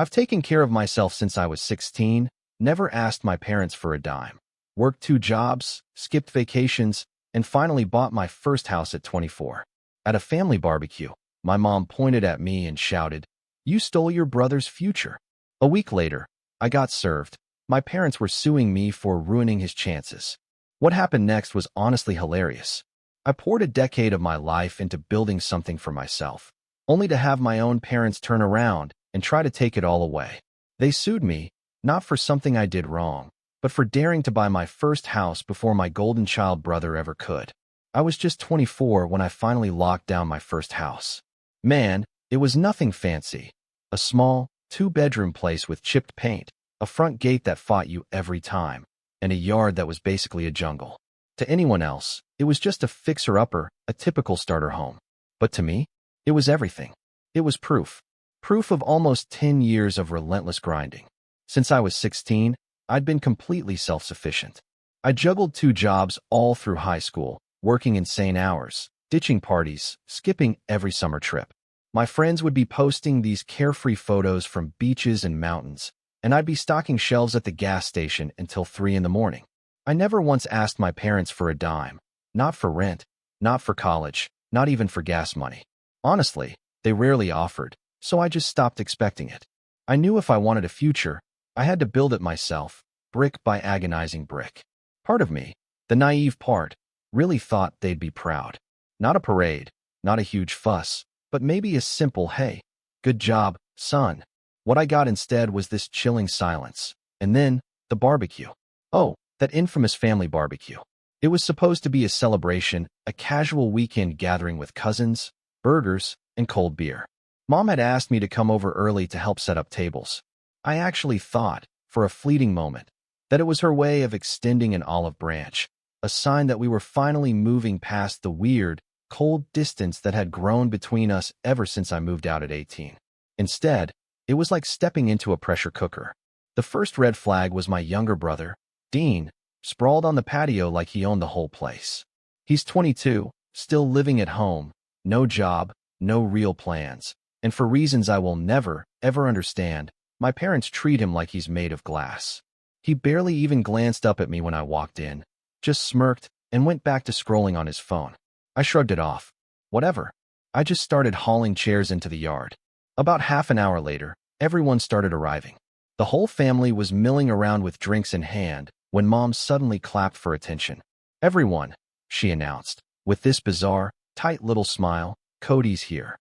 I've taken care of myself since I was 16, never asked my parents for a dime. Worked 2 jobs, skipped vacations, and finally bought my first house at 24. At a family barbecue, my mom pointed at me and shouted, "You stole your brother's future." A week later, I got served. My parents were suing me for ruining his chances. What happened next was honestly hilarious. I poured a decade of my life into building something for myself, only to have my own parents turn around and try to take it all away. They sued me, not for something I did wrong, but for daring to buy my first house before my golden child brother ever could. I was just 24 when I finally locked down my first house. Man, it was nothing fancy. A small, 2-bedroom place with chipped paint, a front gate that fought you every time, and a yard that was basically a jungle. To anyone else, it was just a fixer-upper, a typical starter home. But to me, it was everything. It was proof. Proof of almost 10 years of relentless grinding. Since I was 16, I'd been completely self-sufficient. I juggled 2 jobs all through high school, working insane hours, ditching parties, skipping every summer trip. My friends would be posting these carefree photos from beaches and mountains, and I'd be stocking shelves at the gas station until 3 in the morning. I never once asked my parents for a dime. Not for rent, not for college, not even for gas money. Honestly, they rarely offered, so I just stopped expecting it. I knew if I wanted a future, I had to build it myself, brick by agonizing brick. Part of me, the naive part, really thought they'd be proud. Not a parade, not a huge fuss, but maybe a simple, "Hey, good job, son." What I got instead was this chilling silence. And then, the barbecue. Oh, that infamous family barbecue. It was supposed to be a celebration, a casual weekend gathering with cousins, burgers, and cold beer. Mom had asked me to come over early to help set up tables. I actually thought, for a fleeting moment, that it was her way of extending an olive branch, a sign that we were finally moving past the weird, cold distance that had grown between us ever since I moved out at 18. Instead, it was like stepping into a pressure cooker. The first red flag was my younger brother, Dean, sprawled on the patio like he owned the whole place. He's 22, still living at home, no job, no real plans, and for reasons I will never, ever understand, my parents treat him like he's made of glass. He barely even glanced up at me when I walked in, just smirked and went back to scrolling on his phone. I shrugged it off. Whatever. I just started hauling chairs into the yard. About half an hour later, everyone started arriving. The whole family was milling around with drinks in hand when Mom suddenly clapped for attention. "Everyone," she announced, with this bizarre, tight little smile, "Cody's here."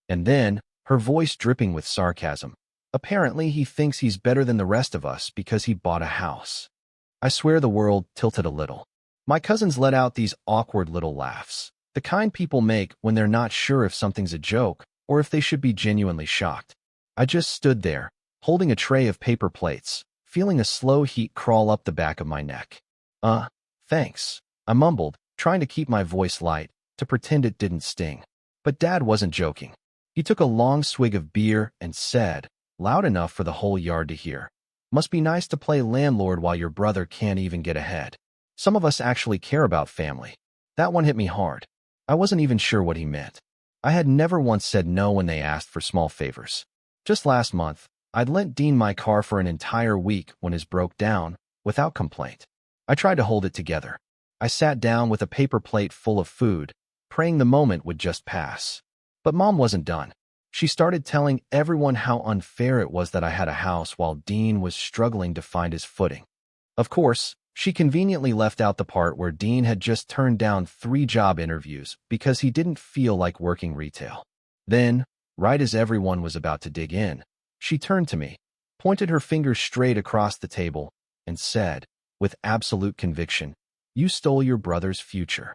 And then, her voice dripping with sarcasm. "Apparently he thinks he's better than the rest of us because he bought a house." I swear the world tilted a little. My cousins let out these awkward little laughs, the kind people make when they're not sure if something's a joke or if they should be genuinely shocked. I just stood there, holding a tray of paper plates, feeling a slow heat crawl up the back of my neck. Thanks," I mumbled, trying to keep my voice light, to pretend it didn't sting. But Dad wasn't joking. He took a long swig of beer and said, loud enough for the whole yard to hear, "Must be nice to play landlord while your brother can't even get ahead. Some of us actually care about family." That one hit me hard. I wasn't even sure what he meant. I had never once said no when they asked for small favors. Just last month, I'd lent Dean my car for an entire week when his broke down, without complaint. I tried to hold it together. I sat down with a paper plate full of food, praying the moment would just pass. But Mom wasn't done. She started telling everyone how unfair it was that I had a house while Dean was struggling to find his footing. Of course, she conveniently left out the part where Dean had just turned down 3 job interviews because he didn't feel like working retail. Then, right as everyone was about to dig in, she turned to me, pointed her finger straight across the table, and said, with absolute conviction, "You stole your brother's future."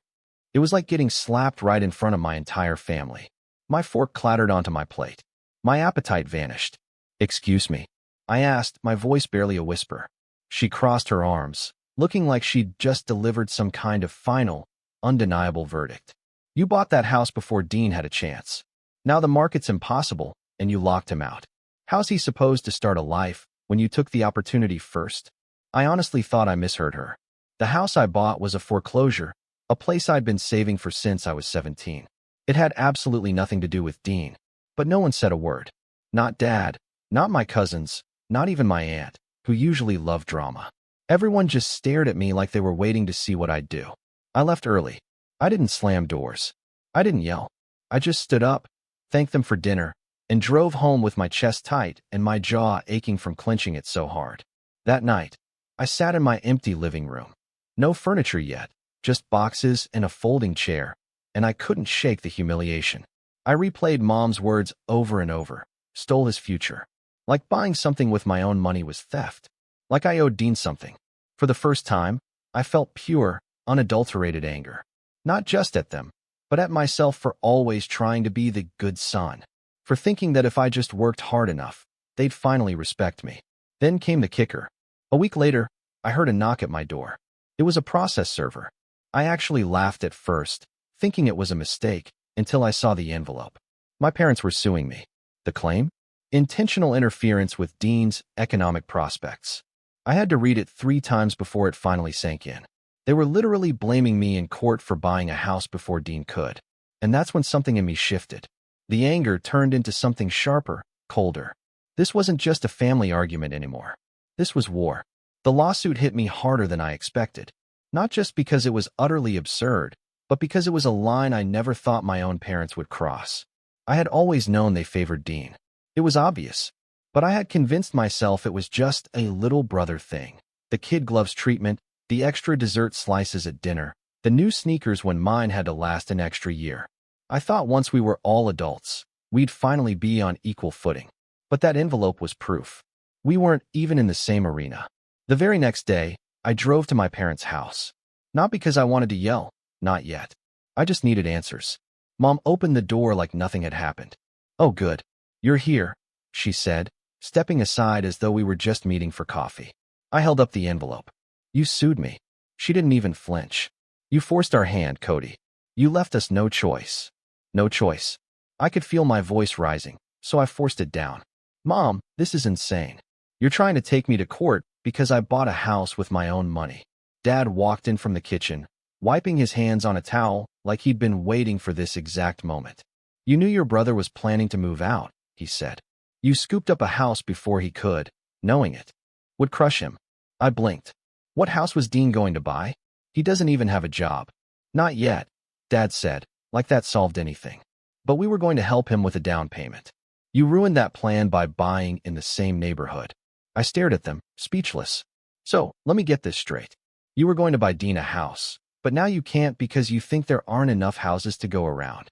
It was like getting slapped right in front of my entire family. My fork clattered onto my plate. My appetite vanished. "Excuse me," I asked, my voice barely a whisper. She crossed her arms, looking like she'd just delivered some kind of final, undeniable verdict. "You bought that house before Dean had a chance. Now the market's impossible, and you locked him out. How's he supposed to start a life when you took the opportunity first?" I honestly thought I misheard her. The house I bought was a foreclosure, a place I'd been saving for since I was 17. It had absolutely nothing to do with Dean, but no one said a word. Not Dad, Not my cousins, not even my aunt, who usually loved drama. Everyone just stared at me like they were waiting to see what I'd do. I left early. I didn't slam doors. I didn't yell. I just stood up, thanked them for dinner, and drove home with my chest tight and my jaw aching from clenching it so hard. That night, I sat in my empty living room. No furniture yet, just boxes and a folding chair, and I couldn't shake the humiliation. I replayed Mom's words over and over. Stole his future. Like buying something with my own money was theft. Like I owed Dean something. For the first time, I felt pure, unadulterated anger. Not just at them, but at myself for always trying to be the good son. For thinking that if I just worked hard enough, they'd finally respect me. Then came the kicker. A week later, I heard a knock at my door. It was a process server. I actually laughed at first, thinking it was a mistake, until I saw the envelope. My parents were suing me. The claim? Intentional interference with Dean's economic prospects. I had to read it 3 times before it finally sank in. They were literally blaming me in court for buying a house before Dean could. And that's when something in me shifted. The anger turned into something sharper, colder. This wasn't just a family argument anymore. This was war. The lawsuit hit me harder than I expected. Not just because it was utterly absurd, but because it was a line I never thought my own parents would cross. I had always known they favored Dean. It was obvious. But I had convinced myself it was just a little brother thing. The kid gloves treatment, the extra dessert slices at dinner, the new sneakers when mine had to last an extra year. I thought once we were all adults, we'd finally be on equal footing. But that envelope was proof. We weren't even in the same arena. The very next day, I drove to my parents' house. Not because I wanted to yell, not yet. I just needed answers. Mom opened the door like nothing had happened. "Oh, good. You're here," she said, stepping aside as though we were just meeting for coffee. I held up the envelope. "You sued me." She didn't even flinch. "You forced our hand, Cody. You left us no choice." No choice. I could feel my voice rising, so I forced it down. "Mom, this is insane. You're trying to take me to court because I bought a house with my own money." Dad walked in from the kitchen, wiping his hands on a towel like he'd been waiting for this exact moment. "You knew your brother was planning to move out," he said. "You scooped up a house before he could, knowing it would crush him." I blinked. What house was Dean going to buy? He doesn't even have a job. "Not yet," Dad said, like that solved anything. "But we were going to help him with a down payment. You ruined that plan by buying in the same neighborhood." I stared at them, speechless. "So, let me get this straight. You were going to buy Dean a house, but now you can't because you think there aren't enough houses to go around."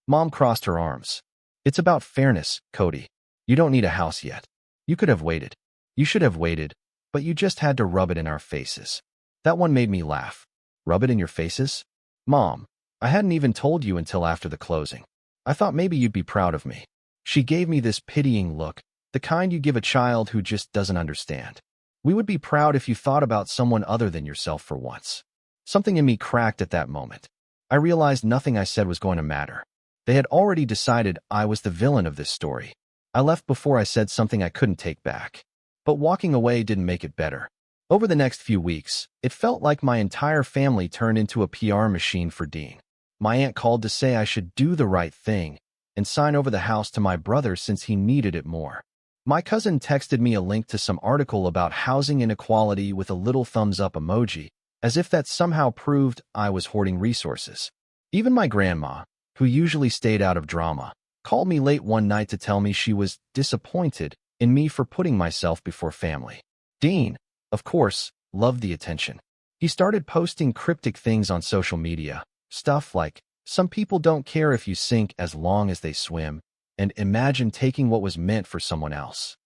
Mom crossed her arms. "It's about fairness, Cody. You don't need a house yet. You could have waited. You should have waited, but you just had to rub it in our faces." That one made me laugh. "Rub it in your faces?" "Mom, I hadn't even told you until after the closing. I thought maybe you'd be proud of me." She gave me this pitying look, the kind you give a child who just doesn't understand. "We would be proud if you thought about someone other than yourself for once." Something in me cracked at that moment. I realized nothing I said was going to matter. They had already decided I was the villain of this story. I left before I said something I couldn't take back. But walking away didn't make it better. Over the next few weeks, it felt like my entire family turned into a PR machine for Dean. My aunt called to say I should do the right thing and sign over the house to my brother since he needed it more. My cousin texted me a link to some article about housing inequality with a little thumbs up emoji, as if that somehow proved I was hoarding resources. Even my grandma, who usually stayed out of drama, called me late one night to tell me she was disappointed in me for putting myself before family. Dean, of course, loved the attention. He started posting cryptic things on social media, stuff like, "Some people don't care if you sink as long as they swim," and "Imagine taking what was meant for someone else."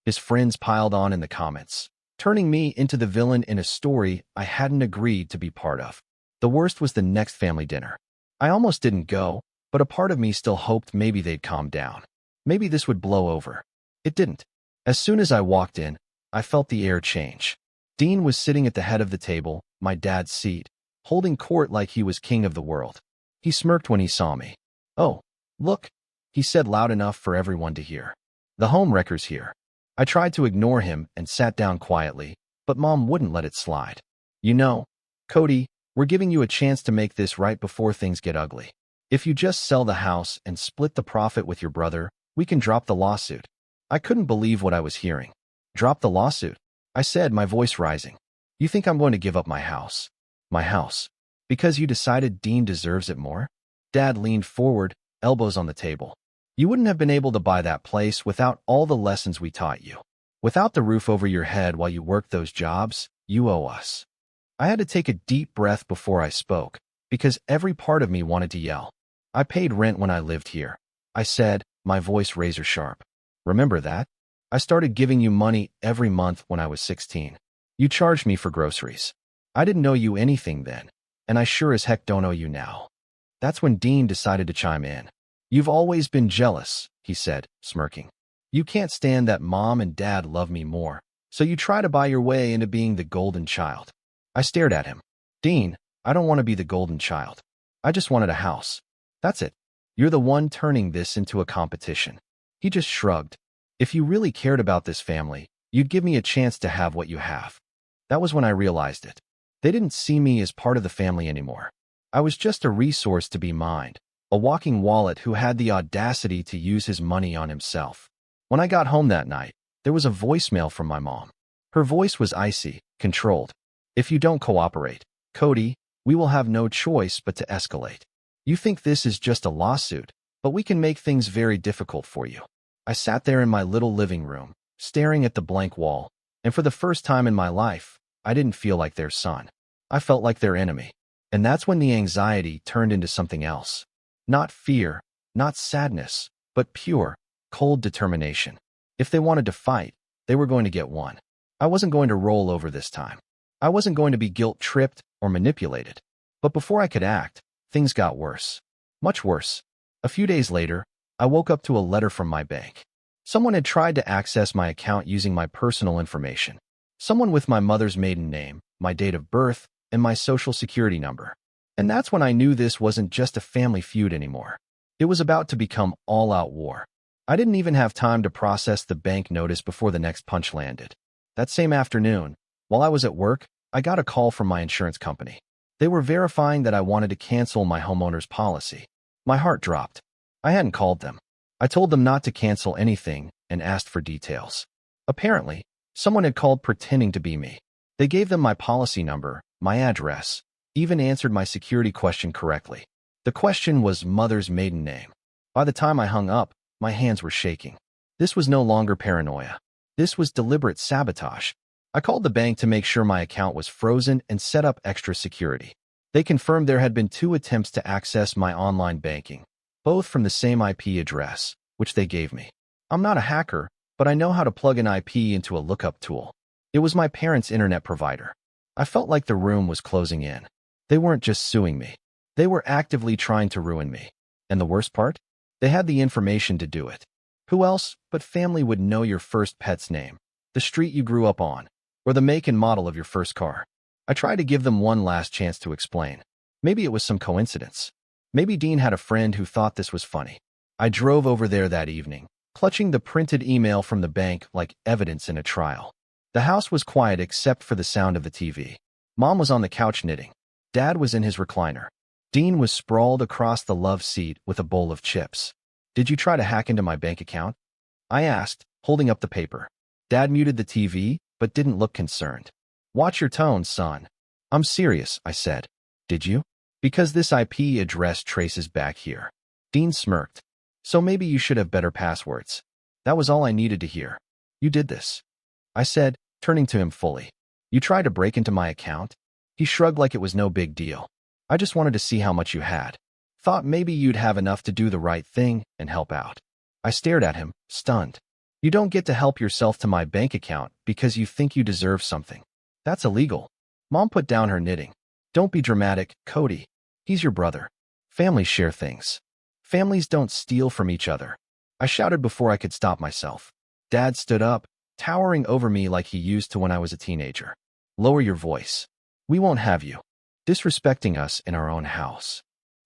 His friends piled on in the comments, turning me into the villain in a story I hadn't agreed to be part of. The worst was the next family dinner. I almost didn't go, but a part of me still hoped maybe they'd calm down. Maybe this would blow over. It didn't. As soon as I walked in, I felt the air change. Dean was sitting at the head of the table, my dad's seat, holding court like he was king of the world. He smirked when he saw me. "Oh, look," he said loud enough for everyone to hear. "The home wrecker's here." I tried to ignore him and sat down quietly, but Mom wouldn't let it slide. "You know, Cody, we're giving you a chance to make this right before things get ugly. If you just sell the house and split the profit with your brother, we can drop the lawsuit." I couldn't believe what I was hearing. Drop the lawsuit, I said, my voice rising. You think I'm going to give up my house? My house. Because you decided Dean deserves it more? Dad leaned forward, elbows on the table. You wouldn't have been able to buy that place without all the lessons we taught you. Without the roof over your head while you worked those jobs, you owe us. I had to take a deep breath before I spoke, because every part of me wanted to yell. I paid rent when I lived here, I said, my voice razor sharp. Remember that? I started giving you money every month when I was 16. You charged me for groceries. I didn't owe you anything then, and I sure as heck don't owe you now. That's when Dean decided to chime in. You've always been jealous, he said, smirking. You can't stand that Mom and Dad love me more, so you try to buy your way into being the golden child. I stared at him. Dean, I don't want to be the golden child. I just wanted a house. That's it. You're the one turning this into a competition. He just shrugged. If you really cared about this family, you'd give me a chance to have what you have. That was when I realized it. They didn't see me as part of the family anymore. I was just a resource to be mined, a walking wallet who had the audacity to use his money on himself. When I got home that night, there was a voicemail from my mom. Her voice was icy, controlled. If you don't cooperate, Cody, we will have no choice but to escalate. You think this is just a lawsuit, but we can make things very difficult for you. I sat there in my little living room, staring at the blank wall, and for the first time in my life, I didn't feel like their son. I felt like their enemy. And that's when the anxiety turned into something else. Not fear, not sadness, but pure, cold determination. If they wanted to fight, they were going to get one. I wasn't going to roll over this time. I wasn't going to be guilt-tripped or manipulated. But before I could act, things got worse. Much worse. A few days later, I woke up to a letter from my bank. Someone had tried to access my account using my personal information. Someone with my mother's maiden name, my date of birth, and my social security number. And that's when I knew this wasn't just a family feud anymore. It was about to become all-out war. I didn't even have time to process the bank notice before the next punch landed. That same afternoon, while I was at work, I got a call from my insurance company. They were verifying that I wanted to cancel my homeowner's policy. My heart dropped. I hadn't called them. I told them not to cancel anything and asked for details. Apparently, someone had called pretending to be me. They gave them my policy number, my address, even answered my security question correctly. The question was mother's maiden name. By the time I hung up, my hands were shaking. This was no longer paranoia. This was deliberate sabotage. I called the bank to make sure my account was frozen and set up extra security. They confirmed there had been 2 attempts to access my online banking, both from the same IP address, which they gave me. I'm not a hacker, but I know how to plug an IP into a lookup tool. It was my parents' internet provider. I felt like the room was closing in. They weren't just suing me. They were actively trying to ruin me. And the worst part? They had the information to do it. Who else but family would know your first pet's name, the street you grew up on, or the make and model of your first car? I tried to give them one last chance to explain. Maybe it was some coincidence. Maybe Dean had a friend who thought this was funny. I drove over there that evening, clutching the printed email from the bank like evidence in a trial. The house was quiet except for the sound of the TV. Mom was on the couch knitting. Dad was in his recliner. Dean was sprawled across the love seat with a bowl of chips. Did you try to hack into my bank account? I asked, holding up the paper. Dad muted the TV, but didn't look concerned. Watch your tone, son. I'm serious, I said. Did you? Because this IP address traces back here. Dean smirked. So maybe you should have better passwords. That was all I needed to hear. You did this, I said, turning to him fully. You tried to break into my account? He shrugged like it was no big deal. I just wanted to see how much you had. Thought maybe you'd have enough to do the right thing and help out. I stared at him, stunned. You don't get to help yourself to my bank account because you think you deserve something. That's illegal. Mom put down her knitting. Don't be dramatic, Cody. He's your brother. Families share things. Families don't steal from each other. I shouted before I could stop myself. Dad stood up, towering over me like he used to when I was a teenager. Lower your voice. We won't have you disrespecting us in our own house.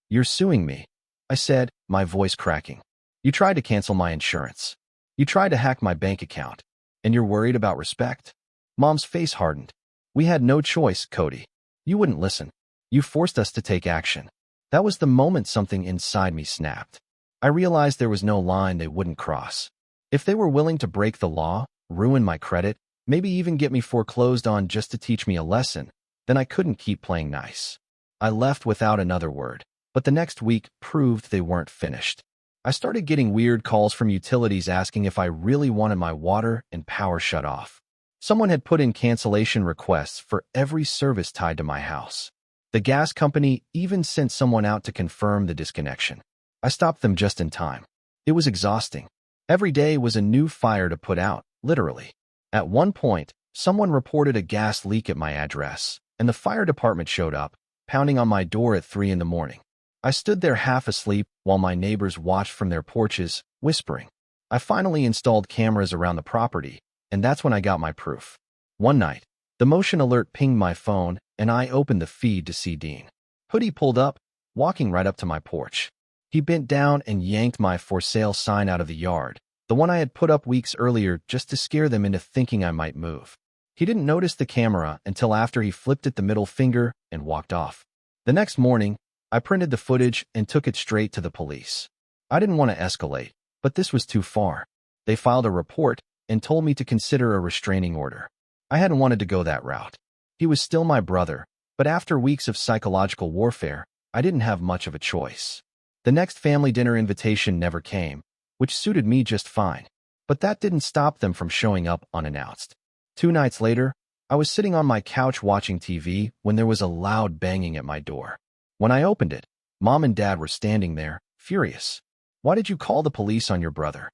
You're suing me, I said, my voice cracking. You tried to cancel my insurance. You tried to hack my bank account. And you're worried about respect? Mom's face hardened. We had no choice, Cody. You wouldn't listen. You forced us to take action. That was the moment something inside me snapped. I realized there was no line they wouldn't cross. If they were willing to break the law, ruin my credit, maybe even get me foreclosed on just to teach me a lesson, then I couldn't keep playing nice. I left without another word, but the next week proved they weren't finished. I started getting weird calls from utilities asking if I really wanted my water and power shut off. Someone had put in cancellation requests for every service tied to my house. The gas company even sent someone out to confirm the disconnection. I stopped them just in time. It was exhausting. Every day was a new fire to put out, literally. At one point, someone reported a gas leak at my address, and the fire department showed up, pounding on my door at 3 in the morning. I stood there half asleep while my neighbors watched from their porches, whispering. I finally installed cameras around the property, and that's when I got my proof. One night, the motion alert pinged my phone, and I opened the feed to see Dean. Hoodie pulled up, walking right up to my porch. He bent down and yanked my for sale sign out of the yard, the one I had put up weeks earlier just to scare them into thinking I might move. He didn't notice the camera until after he flipped it the middle finger and walked off. The next morning, I printed the footage and took it straight to the police. I didn't want to escalate, but this was too far. They filed a report and told me to consider a restraining order. I hadn't wanted to go that route. He was still my brother, but after weeks of psychological warfare, I didn't have much of a choice. The next family dinner invitation never came, which suited me just fine, but that didn't stop them from showing up unannounced. 2 nights later, I was sitting on my couch watching TV when there was a loud banging at my door. When I opened it, Mom and Dad were standing there, furious. "Why did you call the police on your brother?"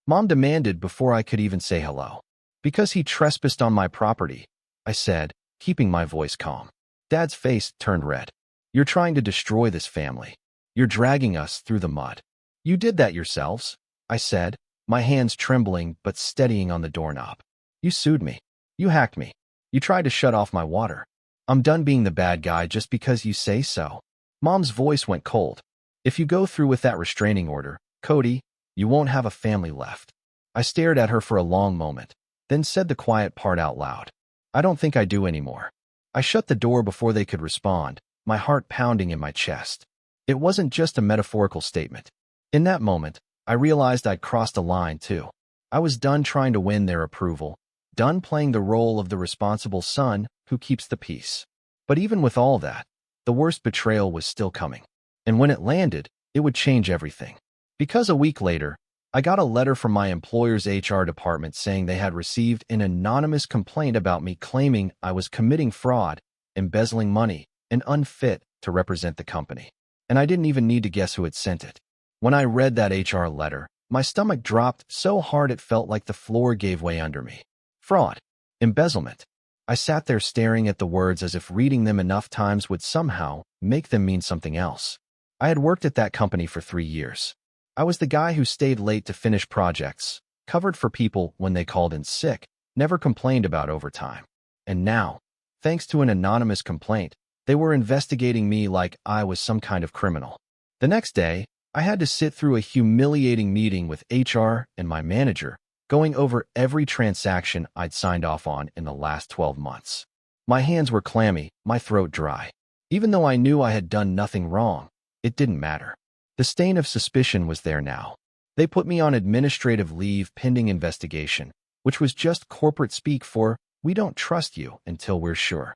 Mom demanded before I could even say hello. "Because he trespassed on my property," I said, keeping my voice calm. Dad's face turned red. "You're trying to destroy this family. You're dragging us through the mud." "You did that yourselves," I said, my hands trembling but steadying on the doorknob. "You sued me. You hacked me. You tried to shut off my water. I'm done being the bad guy just because you say so." Mom's voice went cold. "If you go through with that restraining order, Cody, you won't have a family left." I stared at her for a long moment, then said the quiet part out loud. "I don't think I do anymore." I shut the door before they could respond, my heart pounding in my chest. It wasn't just a metaphorical statement. In that moment, I realized I'd crossed a line too. I was done trying to win their approval, done playing the role of the responsible son who keeps the peace. But even with all that, the worst betrayal was still coming. And when it landed, it would change everything. Because a week later, I got a letter from my employer's HR department saying they had received an anonymous complaint about me claiming I was committing fraud, embezzling money, and unfit to represent the company. And I didn't even need to guess who had sent it. When I read that HR letter, my stomach dropped so hard it felt like the floor gave way under me. Fraud. Embezzlement. I sat there staring at the words as if reading them enough times would somehow make them mean something else. I had worked at that company for 3 years. I was the guy who stayed late to finish projects, covered for people when they called in sick, never complained about overtime. And now, thanks to an anonymous complaint, they were investigating me like I was some kind of criminal. The next day, I had to sit through a humiliating meeting with HR and my manager, going over every transaction I'd signed off on in the last 12 months. My hands were clammy, my throat dry. Even though I knew I had done nothing wrong, it didn't matter. The stain of suspicion was there now. They put me on administrative leave pending investigation, which was just corporate speak for, "We don't trust you until we're sure."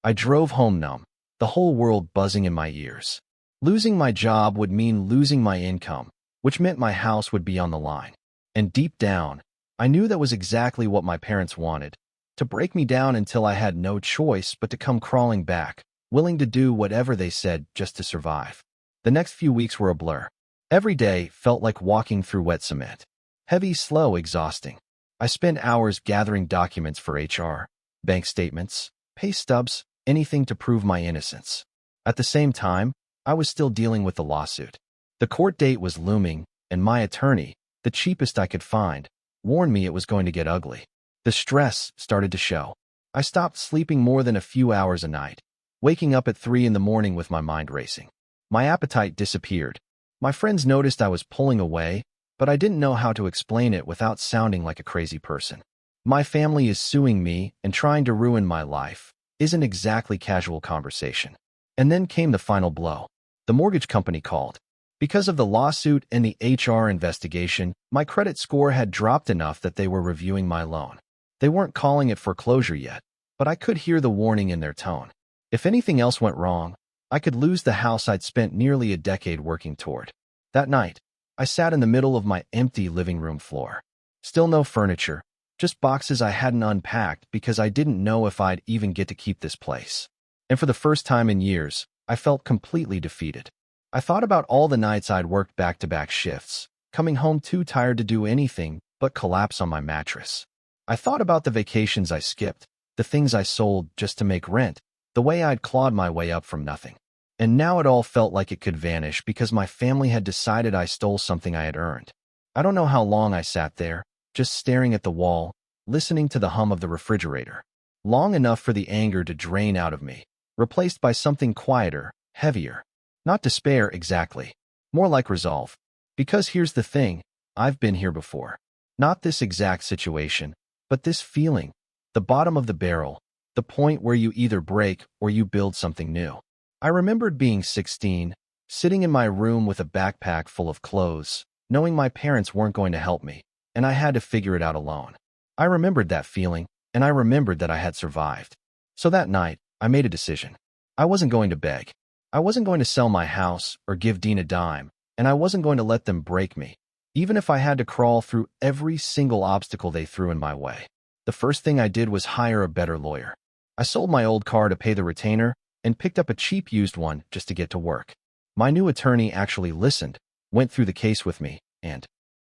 I drove home numb, the whole world buzzing in my ears. Losing my job would mean losing my income, which meant my house would be on the line. And deep down, I knew that was exactly what my parents wanted, to break me down until I had no choice but to come crawling back, willing to do whatever they said just to survive. The next few weeks were a blur. Every day felt like walking through wet cement. Heavy, slow, exhausting. I spent hours gathering documents for HR, bank statements, pay stubs, anything to prove my innocence. At the same time, I was still dealing with the lawsuit. The court date was looming, and my attorney, the cheapest I could find, warned me it was going to get ugly. The stress started to show. I stopped sleeping more than a few hours a night, waking up at 3 in the morning with my mind racing. My appetite disappeared. My friends noticed I was pulling away, but I didn't know how to explain it without sounding like a crazy person. "My family is suing me and trying to ruin my life" isn't exactly casual conversation. And then came the final blow. The mortgage company called. Because of the lawsuit and the HR investigation, my credit score had dropped enough that they were reviewing my loan. They weren't calling it foreclosure yet, but I could hear the warning in their tone. If anything else went wrong, I could lose the house I'd spent nearly a decade working toward. That night, I sat in the middle of my empty living room floor. Still no furniture, just boxes I hadn't unpacked because I didn't know if I'd even get to keep this place. And for the first time in years, I felt completely defeated. I thought about all the nights I'd worked back-to-back shifts, coming home too tired to do anything but collapse on my mattress. I thought about the vacations I skipped, the things I sold just to make rent, the way I'd clawed my way up from nothing. And now it all felt like it could vanish because my family had decided I stole something I had earned. I don't know how long I sat there, just staring at the wall, listening to the hum of the refrigerator. Long enough for the anger to drain out of me, replaced by something quieter, heavier. Not despair exactly, more like resolve. Because here's the thing, I've been here before. Not this exact situation, but this feeling, the bottom of the barrel, the point where you either break or you build something new. I remembered being 16, sitting in my room with a backpack full of clothes, knowing my parents weren't going to help me, and I had to figure it out alone. I remembered that feeling, and I remembered that I had survived. So that night, I made a decision. I wasn't going to beg. I wasn't going to sell my house or give Dean a dime, and I wasn't going to let them break me, even if I had to crawl through every single obstacle they threw in my way. The first thing I did was hire a better lawyer. I sold my old car to pay the retainer and picked up a cheap used one just to get to work. My new attorney actually listened, went through the case with me, and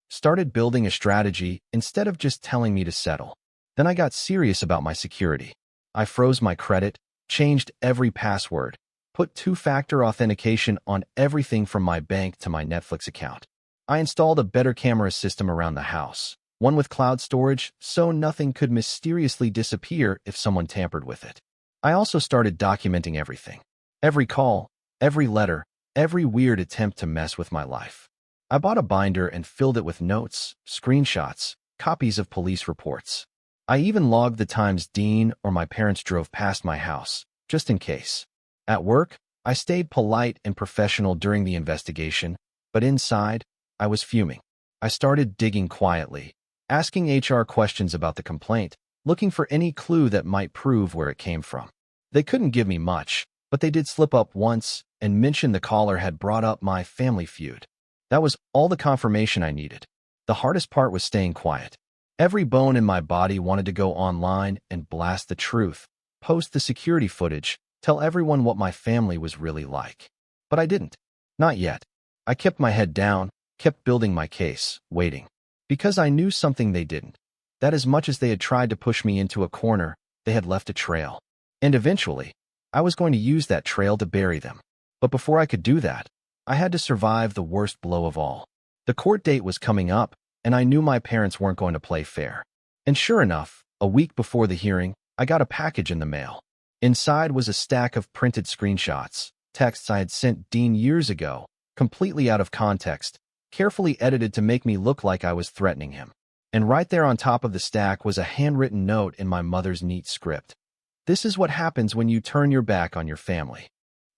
started building a strategy instead of just telling me to settle. Then I got serious about my security. I froze my credit, changed every password, put two-factor authentication on everything from my bank to my Netflix account. I installed a better camera system around the house, one with cloud storage so nothing could mysteriously disappear if someone tampered with it. I also started documenting everything. Every call, every letter, every weird attempt to mess with my life. I bought a binder and filled it with notes, screenshots, copies of police reports. I even logged the times Dean or my parents drove past my house, just in case. At work, I stayed polite and professional during the investigation, but inside, I was fuming. I started digging quietly, asking HR questions about the complaint, looking for any clue that might prove where it came from. They couldn't give me much, but they did slip up once and mention the caller had brought up my family feud. That was all the confirmation I needed. The hardest part was staying quiet. Every bone in my body wanted to go online and blast the truth, post the security footage, tell everyone what my family was really like. But I didn't. Not yet. I kept my head down, kept building my case, waiting. Because I knew something they didn't. That as much as they had tried to push me into a corner, they had left a trail. And eventually, I was going to use that trail to bury them. But before I could do that, I had to survive the worst blow of all. The court date was coming up, and I knew my parents weren't going to play fair. And sure enough, a week before the hearing, I got a package in the mail. Inside was a stack of printed screenshots, texts I had sent Dean years ago, completely out of context, carefully edited to make me look like I was threatening him. And right there on top of the stack was a handwritten note in my mother's neat script. This is what happens when you turn your back on your family.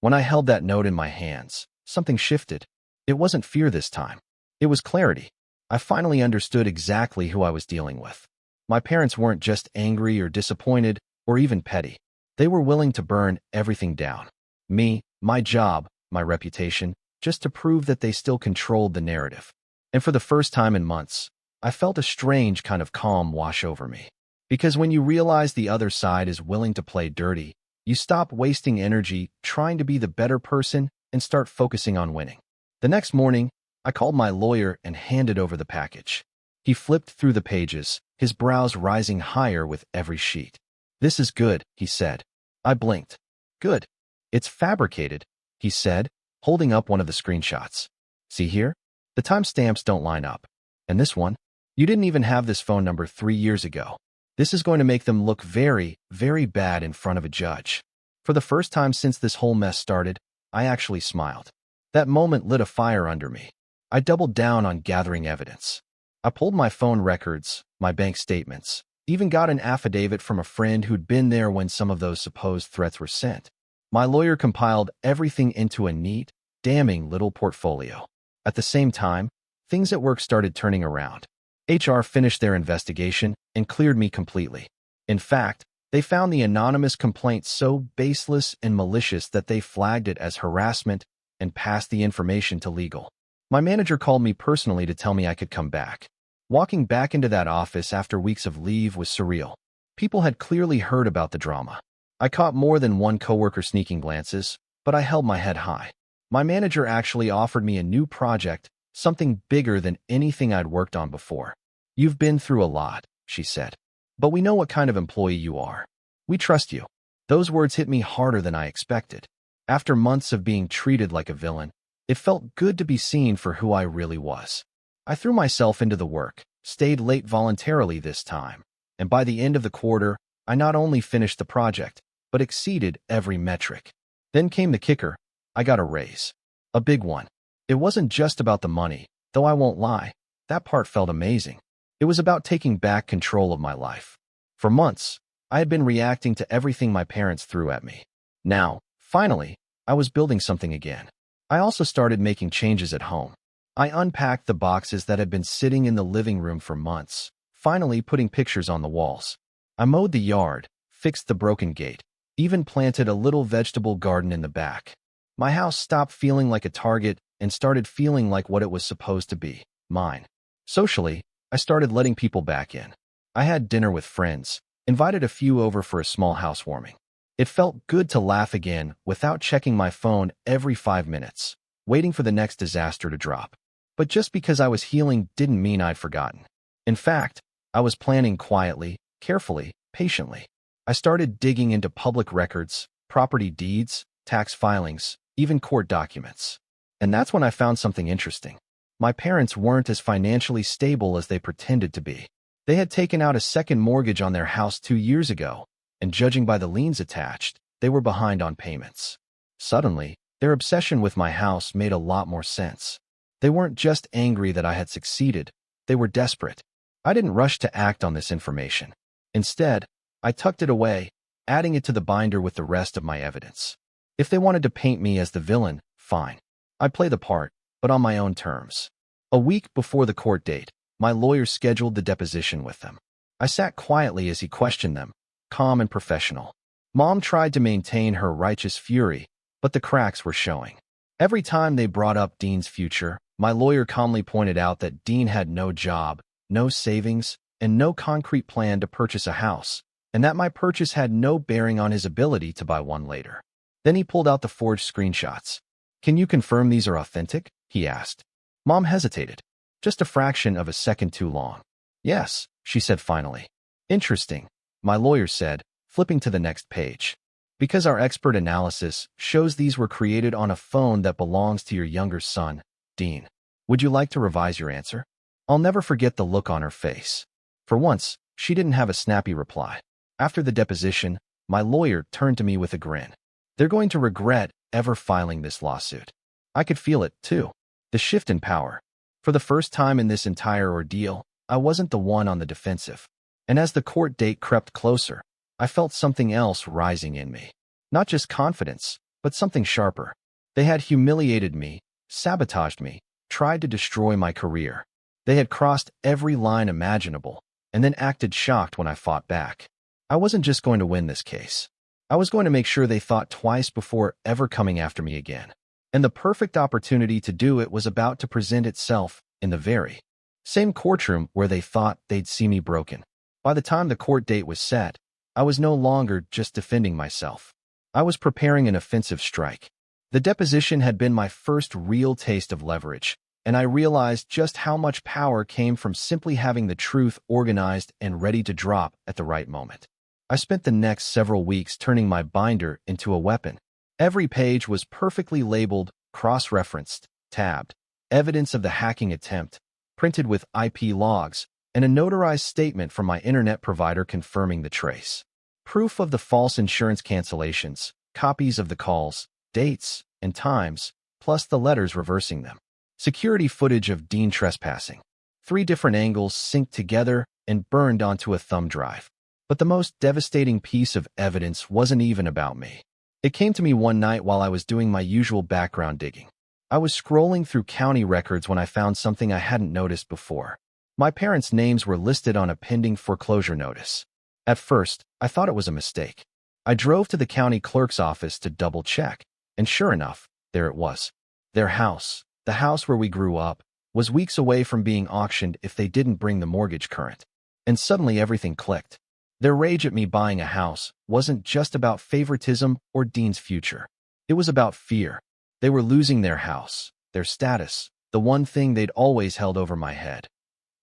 When I held that note in my hands, something shifted. It wasn't fear this time. It was clarity. I finally understood exactly who I was dealing with. My parents weren't just angry or disappointed or even petty. They were willing to burn everything down. Me, my job, my reputation, just to prove that they still controlled the narrative. And for the first time in months, I felt a strange kind of calm wash over me. Because when you realize the other side is willing to play dirty, you stop wasting energy trying to be the better person and start focusing on winning. The next morning, I called my lawyer and handed over the package. He flipped through the pages, his brows rising higher with every sheet. "This is good," he said. I blinked. "Good. It's fabricated," he said, holding up one of the screenshots. "See here? The timestamps don't line up. And this one? You didn't even have this phone number 3 years ago. This is going to make them look very, very bad in front of a judge." For the first time since this whole mess started, I actually smiled. That moment lit a fire under me. I doubled down on gathering evidence. I pulled my phone records, my bank statements, even got an affidavit from a friend who'd been there when some of those supposed threats were sent. My lawyer compiled everything into a neat, damning little portfolio. At the same time, things at work started turning around. HR finished their investigation and cleared me completely. In fact, they found the anonymous complaint so baseless and malicious that they flagged it as harassment and passed the information to legal. My manager called me personally to tell me I could come back. Walking back into that office after weeks of leave was surreal. People had clearly heard about the drama. I caught more than one coworker sneaking glances, but I held my head high. My manager actually offered me a new project, something bigger than anything I'd worked on before. "You've been through a lot," she said. "But we know what kind of employee you are. We trust you." Those words hit me harder than I expected. After months of being treated like a villain, it felt good to be seen for who I really was. I threw myself into the work, stayed late voluntarily this time, and by the end of the quarter, I not only finished the project, but exceeded every metric. Then came the kicker. I got a raise. A big one. It wasn't just about the money, though I won't lie, that part felt amazing. It was about taking back control of my life. For months, I had been reacting to everything my parents threw at me. Now, finally, I was building something again. I also started making changes at home. I unpacked the boxes that had been sitting in the living room for months, finally putting pictures on the walls. I mowed the yard, fixed the broken gate, even planted a little vegetable garden in the back. My house stopped feeling like a target and started feeling like what it was supposed to be, mine. Socially, I started letting people back in. I had dinner with friends, invited a few over for a small housewarming. It felt good to laugh again without checking my phone every 5 minutes, waiting for the next disaster to drop. But just because I was healing didn't mean I'd forgotten. In fact, I was planning quietly, carefully, patiently. I started digging into public records, property deeds, tax filings, even court documents. And that's when I found something interesting. My parents weren't as financially stable as they pretended to be. They had taken out a second mortgage on their house 2 years ago, and judging by the liens attached, they were behind on payments. Suddenly, their obsession with my house made a lot more sense. They weren't just angry that I had succeeded, they were desperate. I didn't rush to act on this information. Instead, I tucked it away, adding it to the binder with the rest of my evidence. If they wanted to paint me as the villain, fine. I'd play the part, but on my own terms. A week before the court date, my lawyer scheduled the deposition with them. I sat quietly as he questioned them, calm and professional. Mom tried to maintain her righteous fury, but the cracks were showing. Every time they brought up Dean's future, my lawyer calmly pointed out that Dean had no job, no savings, and no concrete plan to purchase a house, and that my purchase had no bearing on his ability to buy one later. Then he pulled out the forged screenshots. "Can you confirm these are authentic?" he asked. Mom hesitated, just a fraction of a second too long. "Yes," she said finally. "Interesting," my lawyer said, flipping to the next page. "Because our expert analysis shows these were created on a phone that belongs to your younger son, Dean. Would you like to revise your answer?" I'll never forget the look on her face. For once, she didn't have a snappy reply. After the deposition, my lawyer turned to me with a grin. "They're going to regret ever filing this lawsuit." I could feel it, too. The shift in power. For the first time in this entire ordeal, I wasn't the one on the defensive. And as the court date crept closer, I felt something else rising in me. Not just confidence, but something sharper. They had humiliated me, sabotaged me, tried to destroy my career. They had crossed every line imaginable, and then acted shocked when I fought back. I wasn't just going to win this case. I was going to make sure they thought twice before ever coming after me again. And the perfect opportunity to do it was about to present itself in the very same courtroom where they thought they'd see me broken. By the time the court date was set, I was no longer just defending myself. I was preparing an offensive strike. The deposition had been my first real taste of leverage, and I realized just how much power came from simply having the truth organized and ready to drop at the right moment. I spent the next several weeks turning my binder into a weapon. Every page was perfectly labeled, cross-referenced, tabbed, evidence of the hacking attempt, printed with IP logs, and a notarized statement from my internet provider confirming the trace. Proof of the false insurance cancellations, copies of the calls, dates, and times, plus the letters reversing them. Security footage of Dean trespassing. 3 different angles synced together and burned onto a thumb drive. But the most devastating piece of evidence wasn't even about me. It came to me one night while I was doing my usual background digging. I was scrolling through county records when I found something I hadn't noticed before. My parents' names were listed on a pending foreclosure notice. At first, I thought it was a mistake. I drove to the county clerk's office to double-check, and sure enough, there it was. Their house, the house where we grew up, was weeks away from being auctioned if they didn't bring the mortgage current. And suddenly everything clicked. Their rage at me buying a house wasn't just about favoritism or Dean's future. It was about fear. They were losing their house, their status, the one thing they'd always held over my head.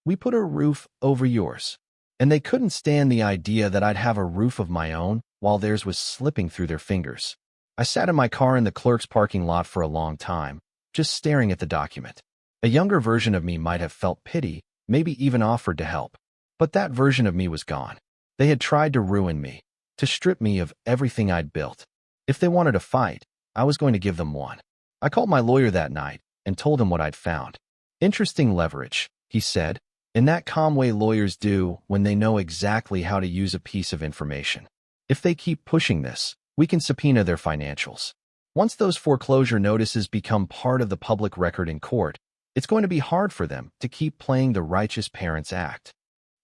We put a roof over yours. And they couldn't stand the idea that I'd have a roof of my own while theirs was slipping through their fingers. I sat in my car in the clerk's parking lot for a long time, just staring at the document. A younger version of me might have felt pity, maybe even offered to help. But that version of me was gone. They had tried to ruin me, to strip me of everything I'd built. If they wanted a fight, I was going to give them one. I called my lawyer that night and told him what I'd found. Interesting leverage, he said, in that calm way lawyers do when they know exactly how to use a piece of information. If they keep pushing this, we can subpoena their financials. Once those foreclosure notices become part of the public record in court, it's going to be hard for them to keep playing the righteous parents act.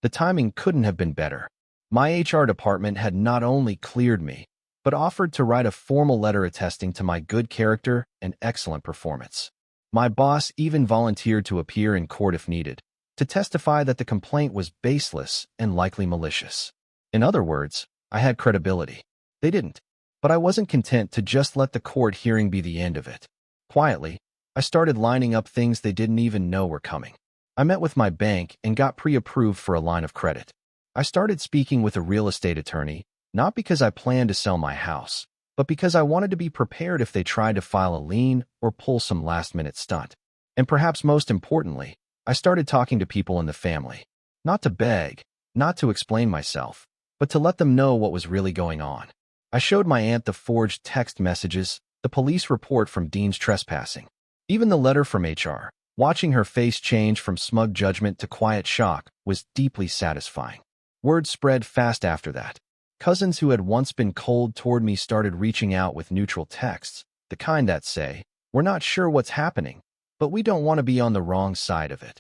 The timing couldn't have been better. My HR department had not only cleared me, but offered to write a formal letter attesting to my good character and excellent performance. My boss even volunteered to appear in court if needed, to testify that the complaint was baseless and likely malicious. In other words, I had credibility. They didn't. But I wasn't content to just let the court hearing be the end of it. Quietly, I started lining up things they didn't even know were coming. I met with my bank and got pre-approved for a line of credit. I started speaking with a real estate attorney, not because I planned to sell my house, but because I wanted to be prepared if they tried to file a lien or pull some last-minute stunt. And perhaps most importantly, I started talking to people in the family. Not to beg, not to explain myself, but to let them know what was really going on. I showed my aunt the forged text messages, the police report from Dean's trespassing, even the letter from HR. Watching her face change from smug judgment to quiet shock was deeply satisfying. Word spread fast after that. Cousins who had once been cold toward me started reaching out with neutral texts, the kind that say, "We're not sure what's happening, but we don't want to be on the wrong side of it."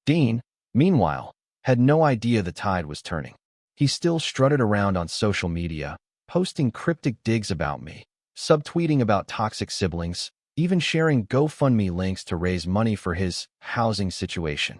Dean, meanwhile, had no idea the tide was turning. He still strutted around on social media, posting cryptic digs about me, subtweeting about toxic siblings, even sharing GoFundMe links to raise money for his housing situation.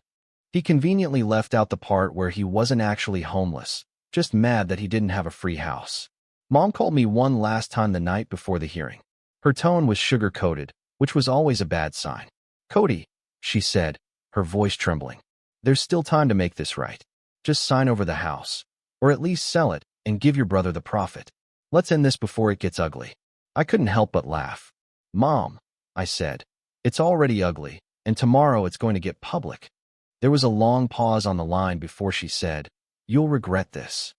He conveniently left out the part where he wasn't actually homeless, just mad that he didn't have a free house. Mom called me one last time the night before the hearing. Her tone was sugar-coated, which was always a bad sign. "Cody," she said, her voice trembling, "there's still time to make this right. Just sign over the house, or at least sell it and give your brother the profit. Let's end this before it gets ugly." I couldn't help but laugh. "Mom," I said, "it's already ugly, and tomorrow it's going to get public." There was a long pause on the line before she said, "You'll regret this."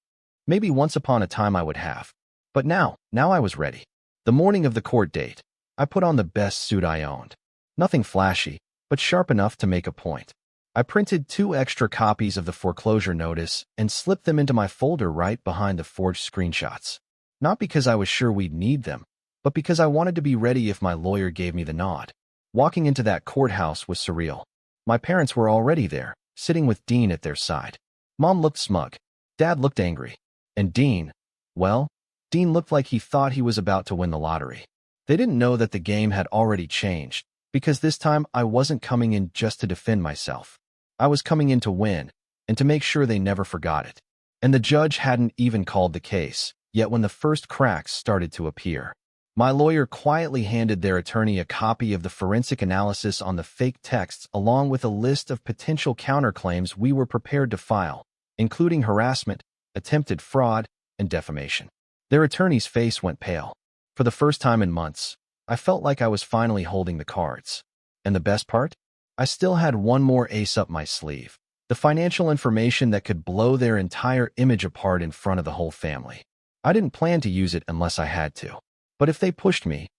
Maybe once upon a time I would have. But now I was ready. The morning of the court date, I put on the best suit I owned. Nothing flashy, but sharp enough to make a point. I printed 2 extra copies of the foreclosure notice and slipped them into my folder right behind the forged screenshots. Not because I was sure we'd need them, but because I wanted to be ready if my lawyer gave me the nod. Walking into that courthouse was surreal. My parents were already there, sitting with Dean at their side. Mom looked smug. Dad looked angry. And Dean, well, Dean looked like he thought he was about to win the lottery. They didn't know that the game had already changed, because this time I wasn't coming in just to defend myself. I was coming in to win, and to make sure they never forgot it. And the judge hadn't even called the case, yet when the first cracks started to appear, my lawyer quietly handed their attorney a copy of the forensic analysis on the fake texts along with a list of potential counterclaims we were prepared to file, including harassment, attempted fraud, and defamation. Their attorney's face went pale. For the first time in months, I felt like I was finally holding the cards. And the best part? I still had one more ace up my sleeve. The financial information that could blow their entire image apart in front of the whole family. I didn't plan to use it unless I had to. But if they pushed me,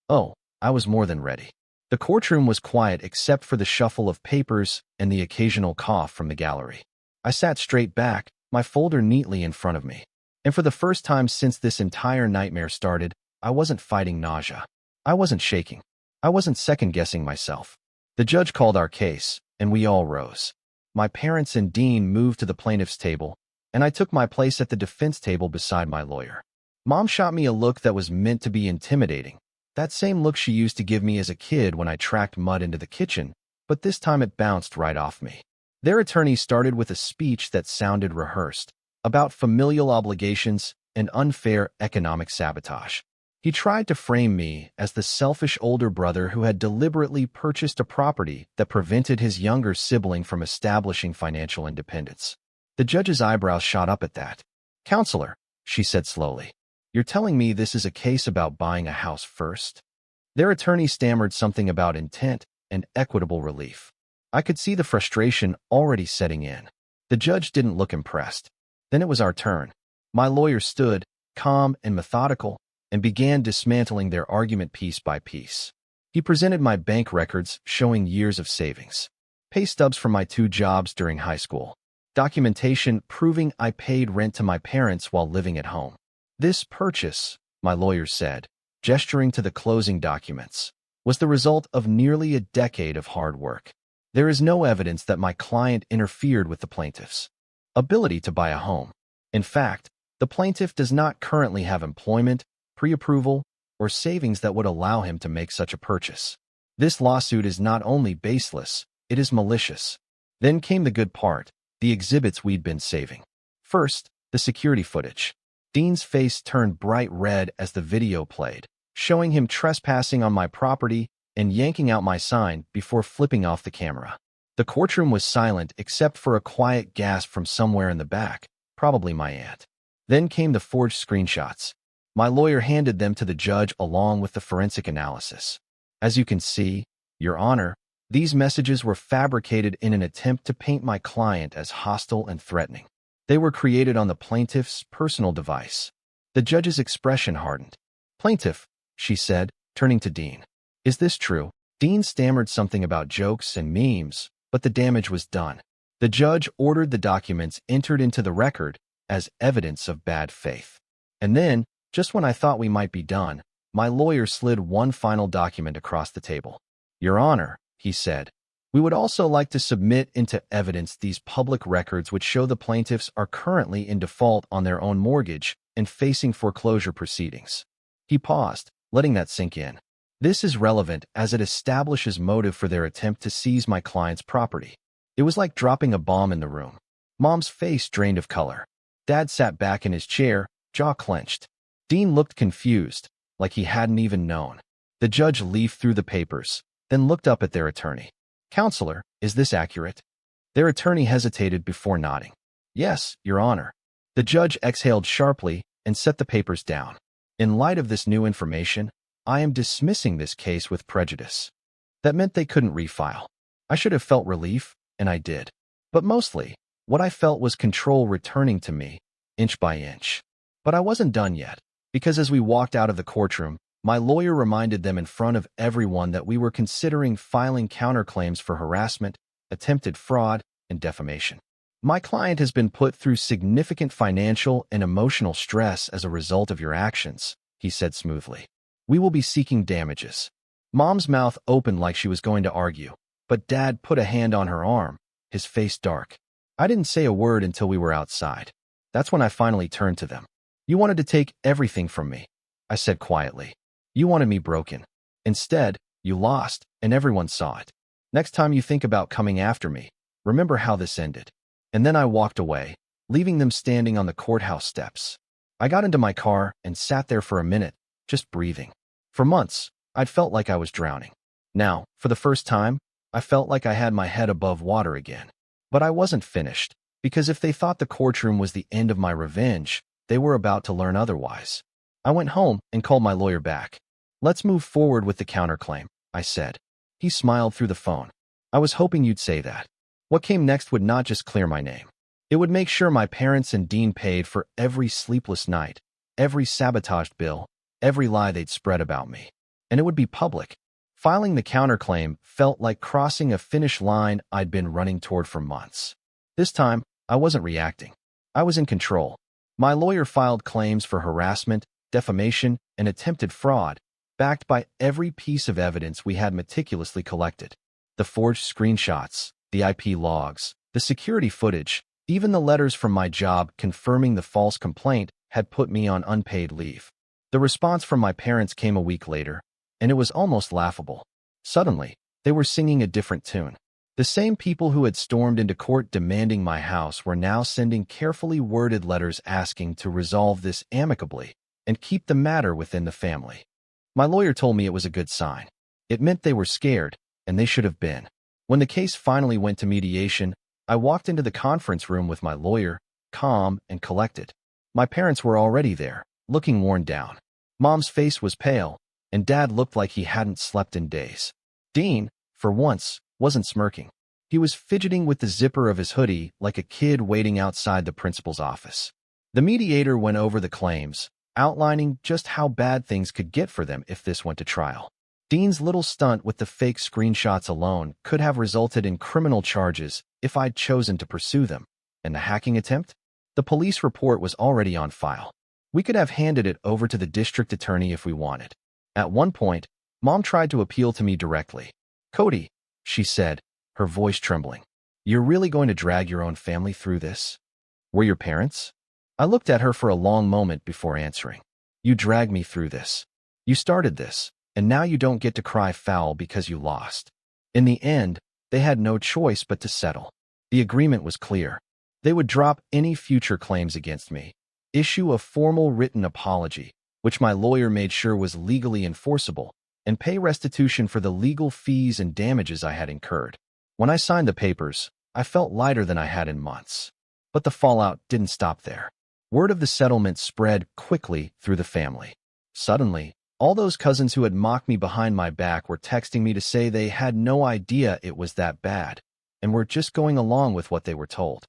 I was more than ready. The courtroom was quiet except for the shuffle of papers and the occasional cough from the gallery. I sat straight back, my folder neatly in front of me. And for the first time since this entire nightmare started, I wasn't fighting nausea. I wasn't shaking. I wasn't second-guessing myself. The judge called our case, and we all rose. My parents and Dean moved to the plaintiff's table, and I took my place at the defense table beside my lawyer. Mom shot me a look that was meant to be intimidating, that same look she used to give me as a kid when I tracked mud into the kitchen, but this time it bounced right off me. Their attorney started with a speech that sounded rehearsed, about familial obligations and unfair economic sabotage. He tried to frame me as the selfish older brother who had deliberately purchased a property that prevented his younger sibling from establishing financial independence. The judge's eyebrows shot up at that. "Counselor," she said slowly, "you're telling me this is a case about buying a house first?" Their attorney stammered something about intent and equitable relief. I could see the frustration already setting in. The judge didn't look impressed. Then it was our turn. My lawyer stood, calm and methodical, and began dismantling their argument piece by piece. He presented my bank records showing years of savings, pay stubs from my 2 jobs during high school, documentation proving I paid rent to my parents while living at home. "This purchase," my lawyer said, gesturing to the closing documents, "was the result of nearly a decade of hard work. There is no evidence that my client interfered with the plaintiff's ability to buy a home. In fact, the plaintiff does not currently have employment, pre-approval, or savings that would allow him to make such a purchase. This lawsuit is not only baseless, it is malicious." Then came the good part, the exhibits we'd been saving. First, the security footage. Dean's face turned bright red as the video played, showing him trespassing on my property and yanking out my sign before flipping off the camera. The courtroom was silent except for a quiet gasp from somewhere in the back, probably my aunt. Then came the forged screenshots. My lawyer handed them to the judge along with the forensic analysis. "As you can see, Your Honor, these messages were fabricated in an attempt to paint my client as hostile and threatening. They were created on the plaintiff's personal device." The judge's expression hardened. "Plaintiff," she said, turning to Dean, "is this true?" Dean stammered something about jokes and memes, but the damage was done. The judge ordered the documents entered into the record as evidence of bad faith. And then, just when I thought we might be done, my lawyer slid one final document across the table. "Your Honor," he said, "we would also like to submit into evidence these public records which show the plaintiffs are currently in default on their own mortgage and facing foreclosure proceedings." He paused, letting that sink in. "This is relevant as it establishes motive for their attempt to seize my client's property." It was like dropping a bomb in the room. Mom's face drained of color. Dad sat back in his chair, jaw clenched. Dean looked confused, like he hadn't even known. The judge leafed through the papers, then looked up at their attorney. "Counselor, is this accurate?" Their attorney hesitated before nodding. "Yes, Your Honor." The judge exhaled sharply and set the papers down. "In light of this new information, I am dismissing this case with prejudice." That meant they couldn't refile. I should have felt relief, and I did. But mostly, what I felt was control returning to me, inch by inch. But I wasn't done yet, because as we walked out of the courtroom, my lawyer reminded them in front of everyone that we were considering filing counterclaims for harassment, attempted fraud, and defamation. "My client has been put through significant financial and emotional stress as a result of your actions," he said smoothly. "We will be seeking damages." Mom's mouth opened like she was going to argue, but Dad put a hand on her arm, his face dark. I didn't say a word until we were outside. That's when I finally turned to them. "You wanted to take everything from me," I said quietly. "You wanted me broken. Instead, you lost, and everyone saw it. Next time you think about coming after me, remember how this ended." And then I walked away, leaving them standing on the courthouse steps. I got into my car and sat there for a minute, just breathing. For months, I'd felt like I was drowning. Now, for the first time, I felt like I had my head above water again. But I wasn't finished, because if they thought the courtroom was the end of my revenge, they were about to learn otherwise. I went home and called my lawyer back. "Let's move forward with the counterclaim," I said. He smiled through the phone. "I was hoping you'd say that." What came next would not just clear my name. It would make sure my parents and Dean paid for every sleepless night, every sabotaged bill, every lie they'd spread about me. And it would be public. Filing the counterclaim felt like crossing a finish line I'd been running toward for months. This time, I wasn't reacting. I was in control. My lawyer filed claims for harassment, defamation, and attempted fraud, backed by every piece of evidence we had meticulously collected. The forged screenshots, the IP logs, the security footage, even the letters from my job confirming the false complaint had put me on unpaid leave. The response from my parents came a week later, and it was almost laughable. Suddenly, they were singing a different tune. The same people who had stormed into court demanding my house were now sending carefully worded letters asking to resolve this amicably and keep the matter within the family. My lawyer told me it was a good sign. It meant they were scared, and they should have been. When the case finally went to mediation, I walked into the conference room with my lawyer, calm and collected. My parents were already there, looking worn down. Mom's face was pale, and Dad looked like he hadn't slept in days. Dean, for once, wasn't smirking. He was fidgeting with the zipper of his hoodie like a kid waiting outside the principal's office. The mediator went over the claims, outlining just how bad things could get for them if this went to trial. Dean's little stunt with the fake screenshots alone could have resulted in criminal charges if I'd chosen to pursue them. And the hacking attempt? The police report was already on file. We could have handed it over to the district attorney if we wanted. At one point, Mom tried to appeal to me directly. "Cody," she said, her voice trembling, "you're really going to drag your own family through this? Were your parents?" I looked at her for a long moment before answering. "You dragged me through this. You started this, and now you don't get to cry foul because you lost." In the end, they had no choice but to settle. The agreement was clear. They would drop any future claims against me, issue a formal written apology, which my lawyer made sure was legally enforceable, and pay restitution for the legal fees and damages I had incurred. When I signed the papers, I felt lighter than I had in months. But the fallout didn't stop there. Word of the settlement spread quickly through the family. Suddenly, all those cousins who had mocked me behind my back were texting me to say they had no idea it was that bad, and were just going along with what they were told.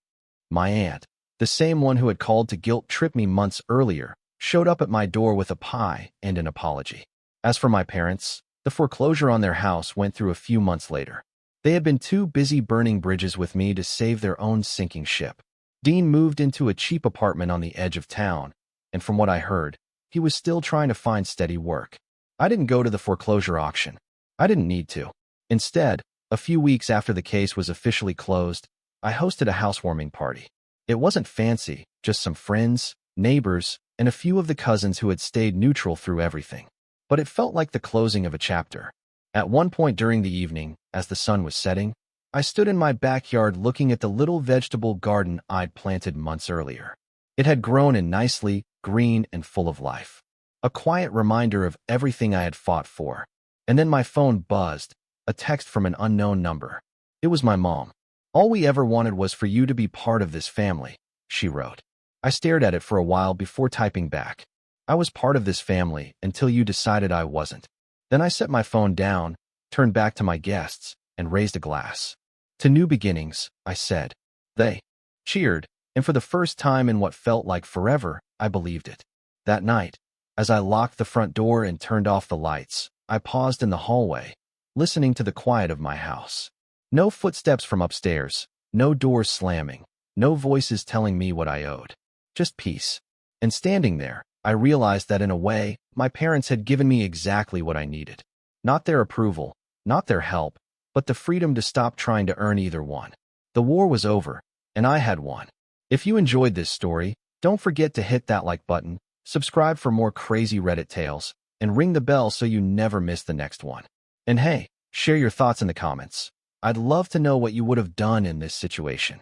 My aunt, the same one who had called to guilt-trip me months earlier, showed up at my door with a pie and an apology. As for my parents, the foreclosure on their house went through a few months later. They had been too busy burning bridges with me to save their own sinking ship. Dean moved into a cheap apartment on the edge of town, and from what I heard, he was still trying to find steady work. I didn't go to the foreclosure auction. I didn't need to. Instead, a few weeks after the case was officially closed, I hosted a housewarming party. It wasn't fancy, just some friends, neighbors, and a few of the cousins who had stayed neutral through everything. But it felt like the closing of a chapter. At one point during the evening, as the sun was setting, I stood in my backyard looking at the little vegetable garden I'd planted months earlier. It had grown in nicely, green and full of life. A quiet reminder of everything I had fought for. And then my phone buzzed, a text from an unknown number. It was my mom. "All we ever wanted was for you to be part of this family," she wrote. I stared at it for a while before typing back. "I was part of this family until you decided I wasn't." Then I set my phone down, turned back to my guests, and raised a glass. "To new beginnings," I said. They cheered, and for the first time in what felt like forever, I believed it. That night, as I locked the front door and turned off the lights, I paused in the hallway, listening to the quiet of my house. No footsteps from upstairs, no doors slamming, no voices telling me what I owed. Just peace. And standing there, I realized that in a way, my parents had given me exactly what I needed. Not their approval, not their help, but the freedom to stop trying to earn either one. The war was over, and I had won. If you enjoyed this story, don't forget to hit that like button, subscribe for more crazy Reddit tales, and ring the bell so you never miss the next one. And hey, share your thoughts in the comments. I'd love to know what you would have done in this situation.